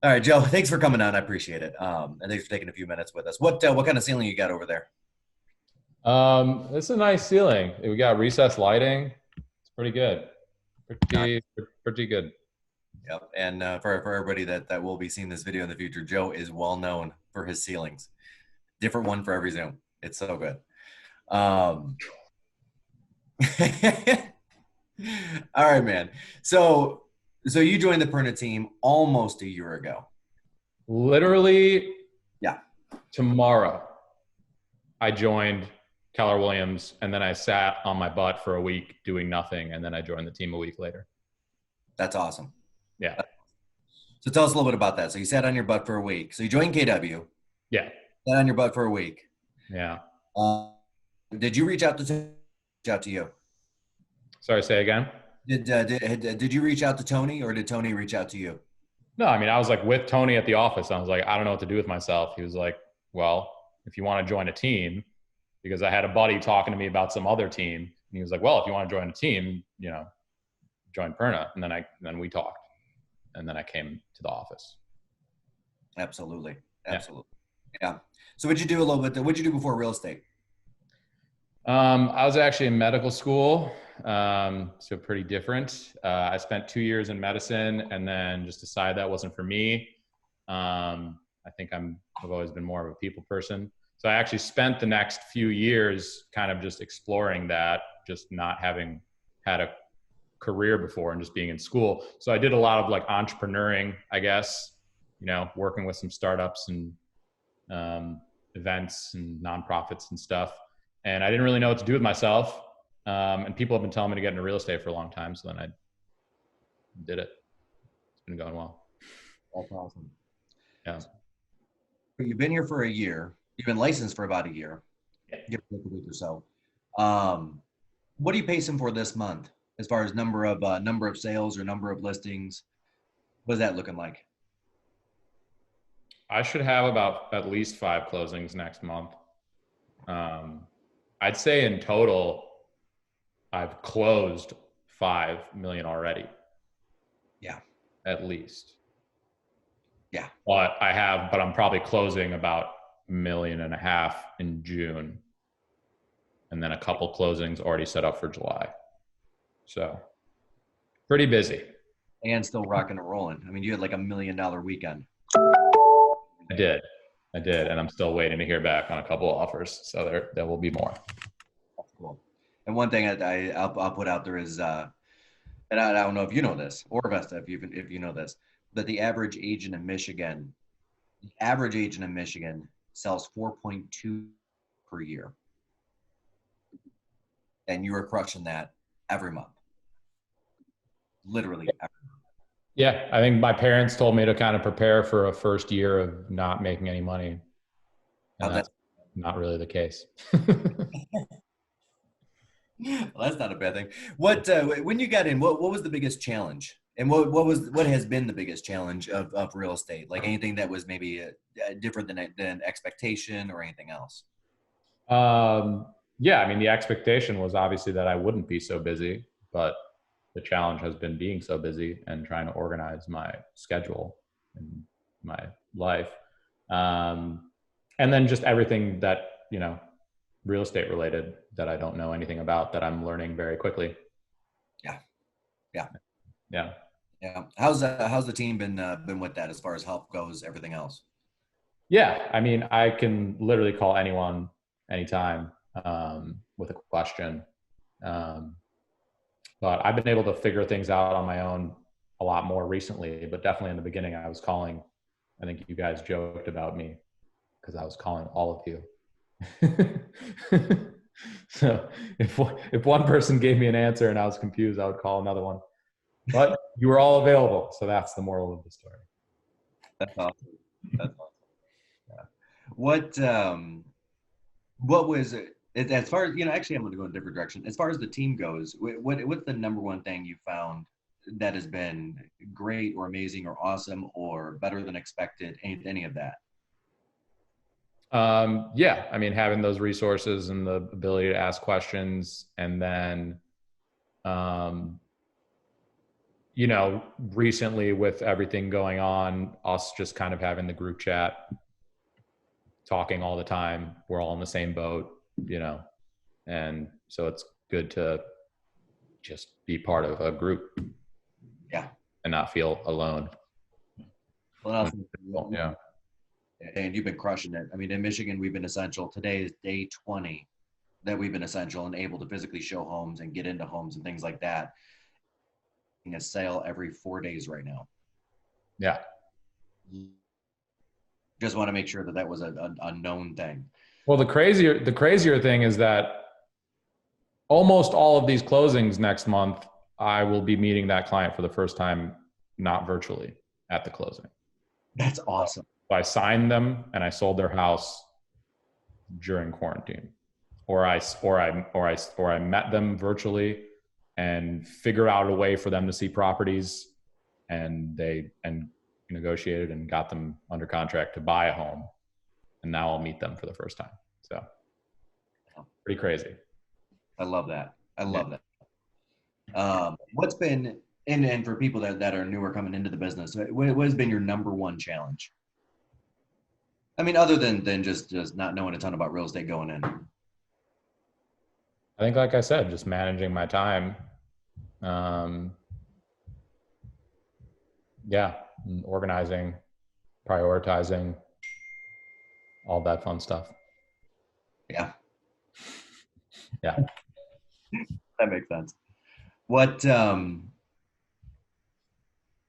All right, Joe, thanks for coming on. I appreciate it. And thanks for taking a few minutes with us. What kind of ceiling you got over there? It's a nice ceiling. We got recessed lighting. It's pretty good. Nice. Pretty good. Yep. And for everybody that will be seeing this video in the future, Joe is well known for his ceilings. Different one for every Zoom. It's so good. Um, all right, man. So you joined the Perna team almost a year ago. Literally Yeah, tomorrow, I joined Keller Williams, and then I sat on my butt for a week doing nothing, and then I joined the team a week later. that's awesome. Yeah, So tell us a little bit about that. So you sat on your butt for a week. So you joined KW, yeah, sat on your butt for a week. yeah. Uh, did you reach out to you? Sorry, say again. Did you reach out to Tony or did Tony reach out to you? No, I mean, I was like with Tony at the office. I was like, I don't know what to do with myself. He was like, well, if you want to join a team, because I had a buddy talking to me about some other team, and he was like, well, if you want to join a team, join Perna. And then we talked, and then I came to the office. Absolutely. Yeah. Absolutely. Yeah. So what'd you do a little bit? What'd you do before real estate? I was actually in medical school, so pretty different. I spent 2 years in medicine, and then just decided that wasn't for me. I think I've always been more of a people person. So I actually spent the next few years kind of just exploring that, just not having had a career before and just being in school. So I did a lot of like entrepreneuring, I guess, working with some startups and events and nonprofits and stuff. And I didn't really know what to do with myself. And people have been telling me to get into real estate for a long time. So then I did it. It's been going well. That's awesome. Yeah. You've been here for a year. You've been licensed for about a year. Give or take a week or so. Um, what are you pacing for this month as far as number of sales or number of listings? What's that looking like? I should have about at least 5 closings next month. I'd say in total, I've closed 5 million already, Yeah. at least. Yeah. But I'm probably closing about 1.5 million in June. And then a couple closings already set up for July. So pretty busy. And still rocking and rolling. I mean, you had like $1 million weekend. I did. I did. And I'm still waiting to hear back on a couple of offers. So there will be more. That's cool. And one thing I'll put out there is, and I don't know if you know this or Vesta, if you know this, but the average agent in Michigan sells 4.2 per year, and you are crushing that every month, literally every month. Yeah. I think my parents told me to kind of prepare for a first year of not making any money. Oh, And that's not really the case. well, that's not a bad thing. When you got in, what was the biggest challenge? And what has been the biggest challenge of real estate? Like anything that was maybe different than expectation or anything else? Yeah, I mean, the expectation was obviously that I wouldn't be so busy, but the challenge has been being so busy and trying to organize my schedule and my life. Um, and then just everything that, real estate related that I don't know anything about that I'm learning very quickly. Yeah, yeah, Yeah. yeah. How's the team been with that as far as help goes, everything else? Yeah. I mean, I can literally call anyone anytime with a question. Um, but I've been able to figure things out on my own a lot more recently, but definitely in the beginning I was calling. I think you guys joked about me because I was calling all of you. So if one person gave me an answer and I was confused, I would call another one. But you were all available, so that's the moral of the story. That's awesome. That's awesome. Yeah. What was it as far as actually I'm going to go in a different direction as far as the team goes. What's the number one thing you found that has been great or amazing or awesome or better than expected, any of that? Yeah, I mean, having those resources and the ability to ask questions, and then, you know, recently with everything going on, us just kind of having the group chat, talking all the time, we're all in the same boat, you know, and so it's good to just be part of a group. Yeah. And not feel alone. Well, Yeah. And you've been crushing it. I mean, in Michigan, we've been essential. Today is day 20 that we've been essential and able to physically show homes and get into homes and things like that. A sale every 4 days right now. Yeah. Just want to make sure that that was a known thing. Well, the crazier thing is that almost all of these closings next month, I will be meeting that client for the first time, not virtually at the closing. That's awesome. So I signed them and I sold their house during quarantine, or I met them virtually and figure out a way for them to see properties, and negotiated and got them under contract to buy a home, and now I'll meet them for the first time. So pretty crazy. I love that. I love that. What's been, and for people that are newer coming into the business, what has been your number one challenge? I mean, other than just not knowing a ton about real estate going in. I think, like I said, just managing my time. Yeah, organizing, prioritizing, all that fun stuff. Yeah. Yeah. That makes sense. What,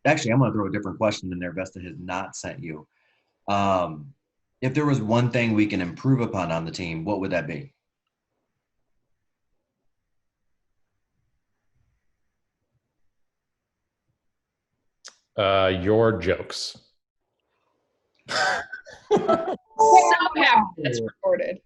actually, I'm going to throw a different question in there Vesta has not sent you. If there was one thing we can improve upon on the team, what would that be? Your jokes. Somehow that's recorded.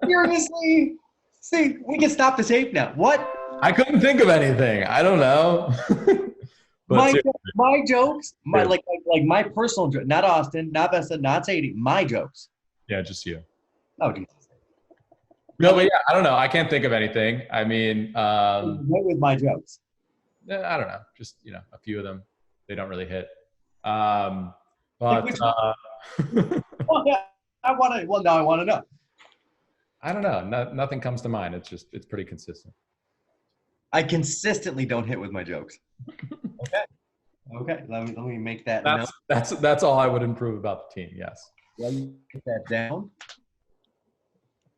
Seriously? See, we can stop the tape now. What? I couldn't think of anything. I don't know. my jokes, like my personal joke, not Austin, not Vesta, not Sadie, my jokes. Yeah, just you. Oh, Jesus. No, but yeah, I don't know. I can't think of anything. I mean, what with my jokes? I don't know. Just, you know, a few of them, they don't really hit. Well, yeah, I want to know. I don't know. Nothing comes to mind. It's pretty consistent. I consistently don't hit with my jokes. Okay. Let me make that note. That's all I would improve about the team. Yes. Let me get that down.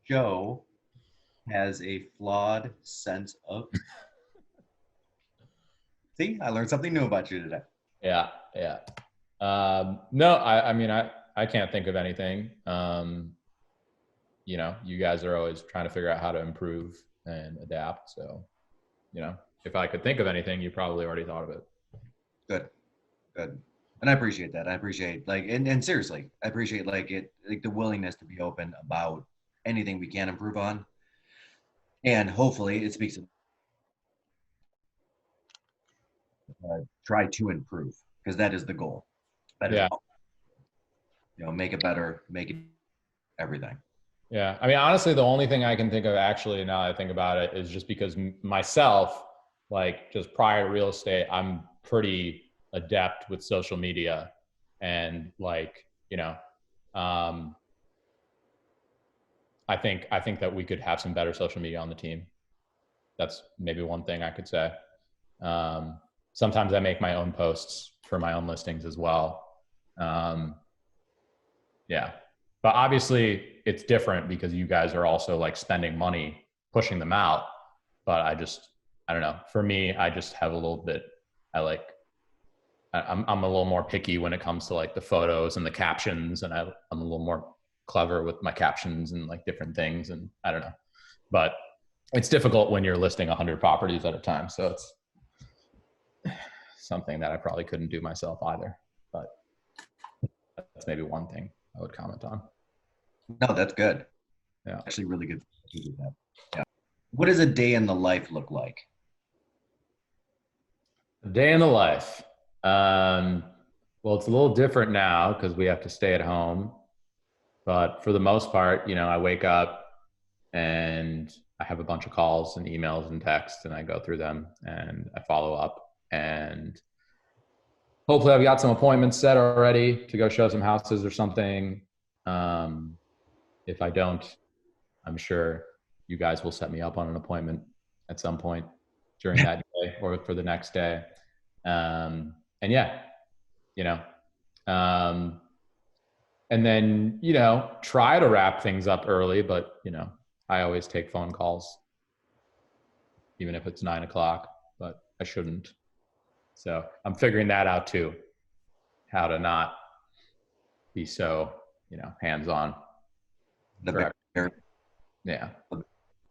Joe has a flawed sense of. See, I learned something new about you today. Yeah. No, I mean, I can't think of anything. You know, you guys are always trying to figure out how to improve and adapt. So, you know, if I could think of anything, you probably already thought of it. Good. And I appreciate that. I appreciate and seriously, I appreciate the willingness to be open about anything we can improve on. And hopefully it speaks to try to improve, because that is the goal. That is, you know, make it better, make it everything. Yeah. I mean, honestly, the only thing I can think of actually, now that I think about it, is just because myself, like just prior to real estate, I'm pretty adept with social media, and like, you know, I think that we could have some better social media on the team. That's maybe one thing I could say. Sometimes I make my own posts for my own listings as well. Yeah. But obviously it's different because you guys are also like spending money pushing them out. But I don't know. For me, I just have a little bit, I'm a little more picky when it comes to like the photos and the captions, and I'm a little more clever with my captions and like different things. And I don't know, but it's difficult when you're listing 100 properties at a time. So it's something that I probably couldn't do myself either, but that's maybe one thing I would comment on. No, that's good. Yeah. Actually really good to do that. Yeah. What does a day in the life look like? A day in the life. Well, it's a little different now because we have to stay at home, but for the most part, you know, I wake up and I have a bunch of calls and emails and texts, and I go through them and I follow up. And hopefully I've got some appointments set already to go show some houses or something. If I don't, I'm sure you guys will set me up on an appointment at some point during that day or for the next day. And yeah, you know, and then, you know, try to wrap things up early, but, you know, I always take phone calls, even if it's 9 o'clock, but I shouldn't. So I'm figuring that out too, how to not be so, you know, hands-on. Yeah.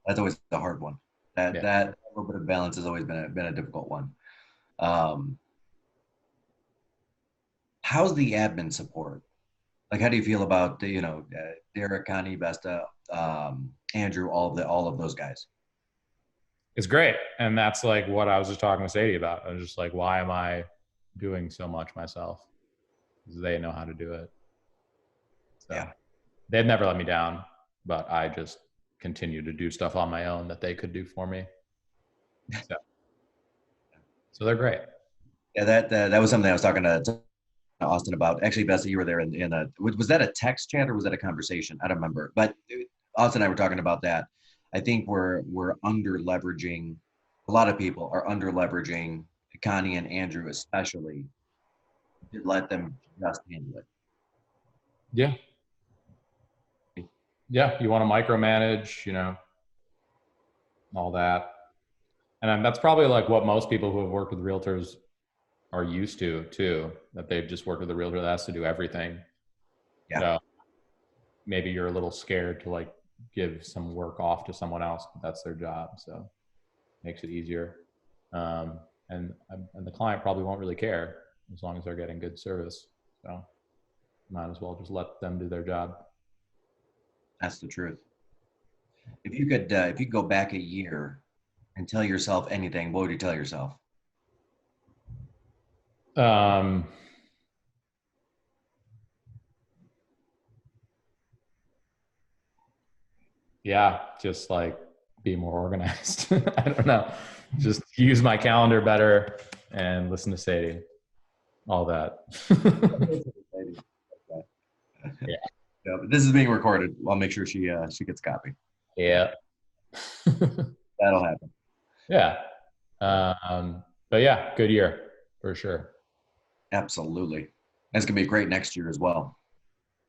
That's always the hard one. That little bit of balance has always been a difficult one. How's the admin support? Like, how do you feel about the, you know, Derek, Connie, Vesta, Andrew, all of those guys? It's great. And that's like what I was just talking to Sadie about. I was just like, why am I doing so much myself? Because they know how to do it. So yeah. They've never let me down, but I just continue to do stuff on my own that they could do for me. So they're great. Yeah, that was something I was talking to Austin about. Actually, Bessie, you were there in a, was that a text chat or was that a conversation? I don't remember. But Austin and I were talking about that. I think we're under leveraging. A lot of people are under leveraging Connie and Andrew, especially, to let them just handle it. Yeah. Yeah, you want to micromanage, you know, all that. And that's probably like what most people who have worked with realtors are used to too, that they've just worked with a realtor that has to do everything. Yeah. So maybe you're a little scared to like give some work off to someone else, but that's their job. So it makes it easier. And the client probably won't really care as long as they're getting good service. So might as well just let them do their job. That's the truth. If you could go back a year and tell yourself anything, what would you tell yourself? Yeah, just like be more organized. I don't know. Just use my calendar better and listen to Sadie. All that. Yeah. Yeah, this is being recorded. I'll make sure she gets a copy. Yeah. That'll happen. Yeah. But yeah, good year for sure. Absolutely. That's gonna be great next year as well.